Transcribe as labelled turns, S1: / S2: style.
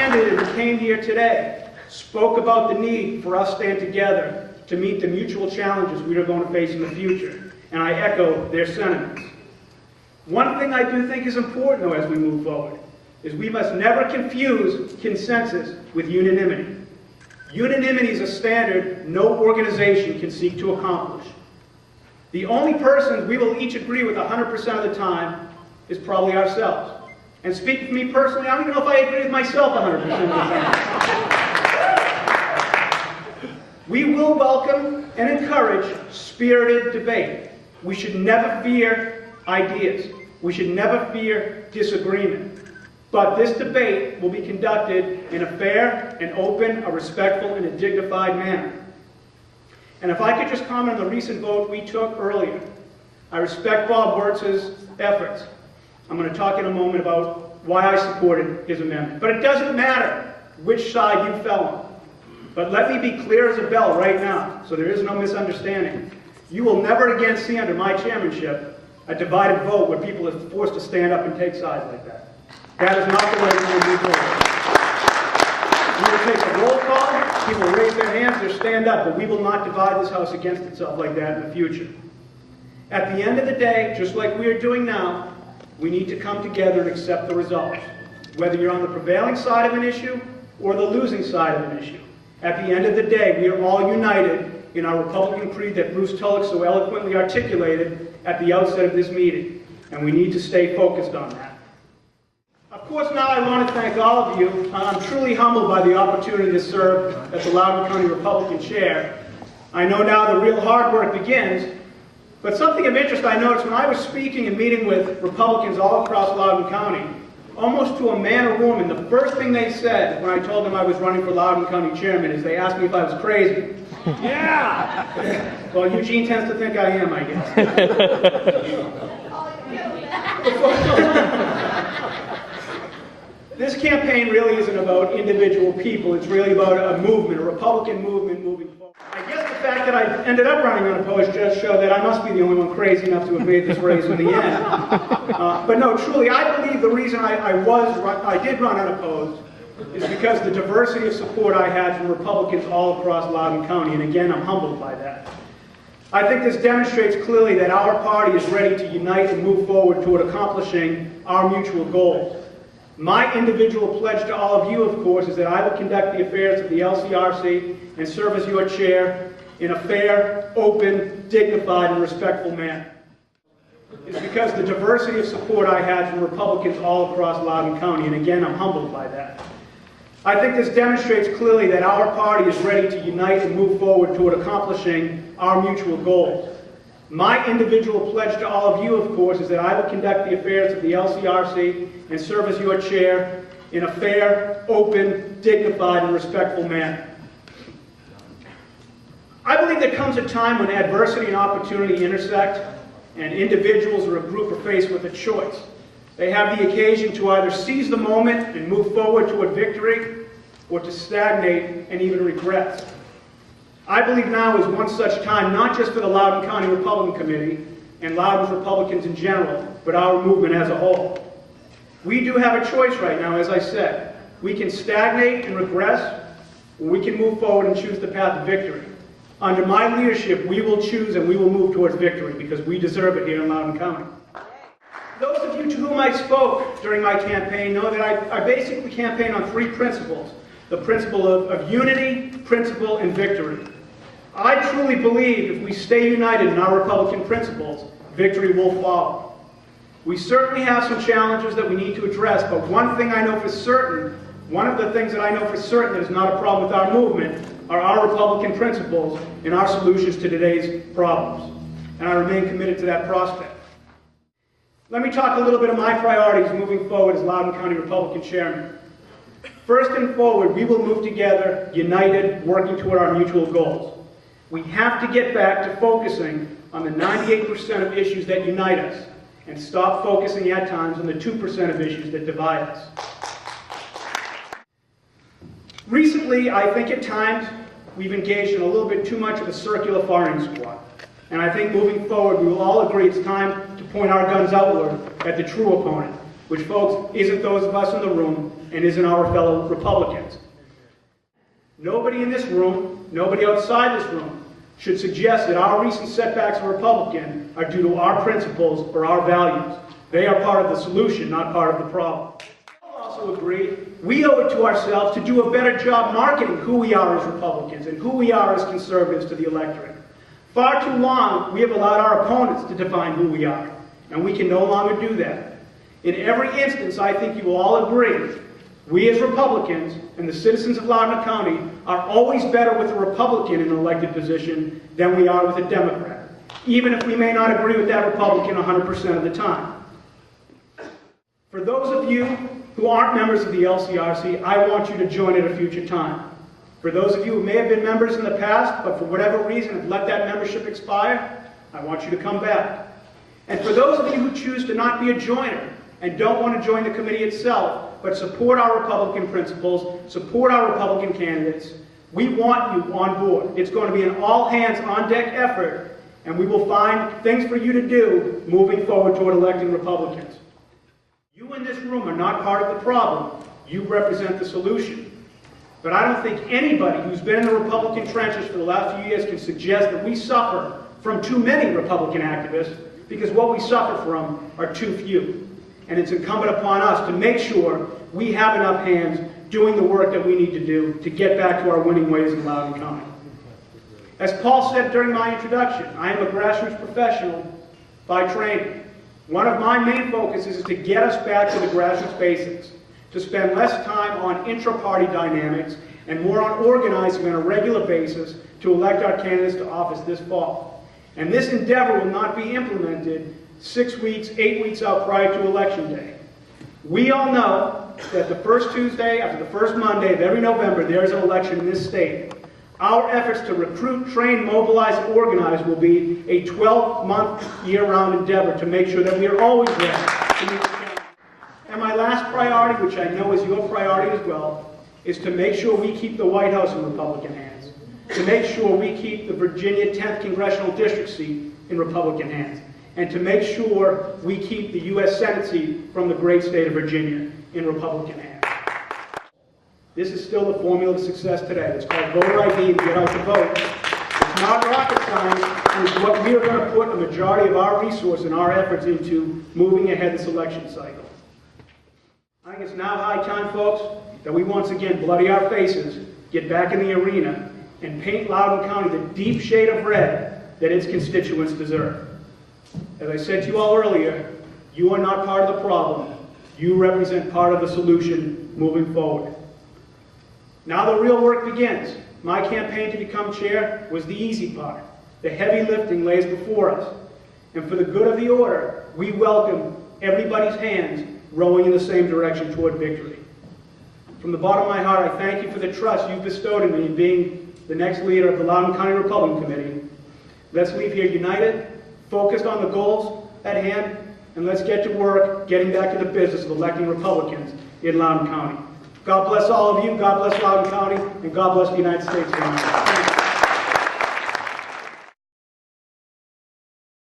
S1: candidate who came here today spoke about the need for us to stand together to meet the mutual challenges we are going to face in the future, and I echo their sentiments. One thing I do think is important, though, as we move forward, is we must never confuse consensus with unanimity. Unanimity is a standard no organization can seek to accomplish. The only person we will each agree with 100% of the time is probably ourselves. And speaking for me personally, I don't even know if I agree with myself 100% of the time. We will welcome and encourage spirited debate. We should never fear ideas. We should never fear disagreement. But this debate will be conducted in a fair and open, a respectful, and a dignified manner. And if I could just comment on the recent vote we took earlier. I respect Bob Wertz's efforts. I'm going to talk in a moment about why I supported his amendment. But it doesn't matter which side you fell on. But let me be clear as a bell right now, so there is no misunderstanding. You will never again see under my chairmanship a divided vote where people are forced to stand up and take sides like that. That is not the way we will move forward. We will take a roll call, people raise their hands or stand up, but we will not divide this House against itself like that in the future. At the end of the day, just like we are doing now, we need to come together and accept the results. Whether you're on the prevailing side of an issue or the losing side of an issue. At the end of the day, we are all united in our Republican creed that Bruce Tulloch so eloquently articulated at the outset of this meeting, and we need to stay focused on that. Of course, now I want to thank all of you. I'm truly humbled by the opportunity to serve as the Loudoun County Republican Chair. I know now the real hard work begins, but something of interest I noticed when I was speaking and meeting with Republicans all across Loudoun County, almost to a man or woman, the first thing they said when I told them I was running for Loudoun County Chairman is they asked me if I was crazy. Yeah! Well, Eugene tends to think I am, I guess. This campaign really isn't about individual people. It's really about a movement, a Republican movement moving forward. I guess the fact that I ended up running unopposed just showed that I must be the only one crazy enough to have made this race in the end. But no, truly, I believe the reason I did run unopposed is because the diversity of support I had from Republicans all across Loudoun County, and again, I'm humbled by that. I think this demonstrates clearly that our party is ready to unite and move forward toward accomplishing our mutual goals. My individual pledge to all of you, of course, is that I will conduct the affairs of the LCRC and serve as your chair in a fair, open, dignified, and respectful manner. It's because the diversity of support I had from Republicans all across Loudoun County, and again, I'm humbled by that. I think this demonstrates clearly that our party is ready to unite and move forward toward accomplishing our mutual goals. My individual pledge to all of you, of course, is that I will conduct the affairs of the LCRC and serve as your chair in a fair, open, dignified, and respectful manner. I believe there comes a time when adversity and opportunity intersect, and individuals or a group are faced with a choice. They have the occasion to either seize the moment and move forward toward victory, or to stagnate and even regress. I believe now is one such time, not just for the Loudoun County Republican Committee and Loudoun's Republicans in general, but our movement as a whole. We do have a choice right now, as I said. We can stagnate and regress, or we can move forward and choose the path of victory. Under my leadership, we will choose and we will move towards victory because we deserve it here in Loudoun County. Those of you to whom I spoke during my campaign know that I basically campaigned on three principles. The principle of unity, principle, and victory. I truly believe if we stay united in our Republican principles, victory will follow. We certainly have some challenges that we need to address, but one thing I know for certain, one of the things that I know for certain that is not a problem with our movement are our Republican principles and our solutions to today's problems. And I remain committed to that prospect. Let me talk a little bit of my priorities moving forward as Loudoun County Republican Chairman. First and forward, we will move together, united, working toward our mutual goals. We have to get back to focusing on the 98% of issues that unite us and stop focusing at times on the 2% of issues that divide us. Recently, I think at times we've engaged in a little bit too much of a circular firing squad. And I think moving forward, we will all agree it's time to point our guns outward at the true opponent, which, folks, isn't those of us in the room and isn't our fellow Republicans. Nobody in this room, nobody outside this room, should suggest that our recent setbacks as a Republican are due to our principles or our values. They are part of the solution, not part of the problem. I also agree, we owe it to ourselves to do a better job marketing who we are as Republicans and who we are as conservatives to the electorate. Far too long, we have allowed our opponents to define who we are, and we can no longer do that. In every instance, I think you will all agree, we as Republicans and the citizens of Loudoun County are always better with a Republican in an elected position than we are with a Democrat, even if we may not agree with that Republican 100% of the time. For those of you who aren't members of the LCRC, I want you to join at a future time. For those of you who may have been members in the past, but for whatever reason have let that membership expire, I want you to come back. And for those of you who choose to not be a joiner and don't want to join the committee itself, but support our Republican principles, support our Republican candidates, we want you on board. It's going to be an all-hands-on-deck effort, and we will find things for you to do moving forward toward electing Republicans. You in this room are not part of the problem. You represent the solution. But I don't think anybody who's been in the Republican trenches for the last few years can suggest that we suffer from too many Republican activists, because what we suffer from are too few. And it's incumbent upon us to make sure we have enough hands doing the work that we need to do to get back to our winning ways in Loudoun County. As Paul said during my introduction, I am a grassroots professional by training. One of my main focuses is to get us back to the grassroots basics, to spend less time on intra-party dynamics and more on organizing on a regular basis to elect our candidates to office this fall. And this endeavor will not be implemented 6 weeks, 8 weeks out prior to Election Day. We all know that the first Tuesday after the first Monday of every November, there is an election in this state. Our efforts to recruit, train, mobilize, and organize will be a 12-month, year-round endeavor to make sure that we are always ready to meet the challenge. And my last priority, which I know is your priority as well, is to make sure we keep the White House in Republican hands, to make sure we keep the Virginia 10th Congressional District seat in Republican hands, and to make sure we keep the U.S. Senate seat from the great state of Virginia in Republican hands. This is still the formula to success today. It's called voter ID and get out to vote. It's not rocket science. It's what we are going to put a majority of our resource and our efforts into moving ahead this election cycle. I think it's now high time, folks, that we once again bloody our faces, get back in the arena, and paint Loudoun County the deep shade of red that its constituents deserve. As I said to you all earlier, you are not part of the problem. You represent part of the solution moving forward. Now the real work begins. My campaign to become chair was the easy part. The heavy lifting lays before us. And for the good of the order, we welcome everybody's hands rowing in the same direction toward victory. From the bottom of my heart, I thank you for the trust you've bestowed in me in being the next leader of the Loudoun County Republican Committee. Let's leave here united, focused on the goals at hand, and let's get to work getting back to the business of electing Republicans in Loudoun County. God bless all of you, God bless Loudoun County, and God bless the United States of America.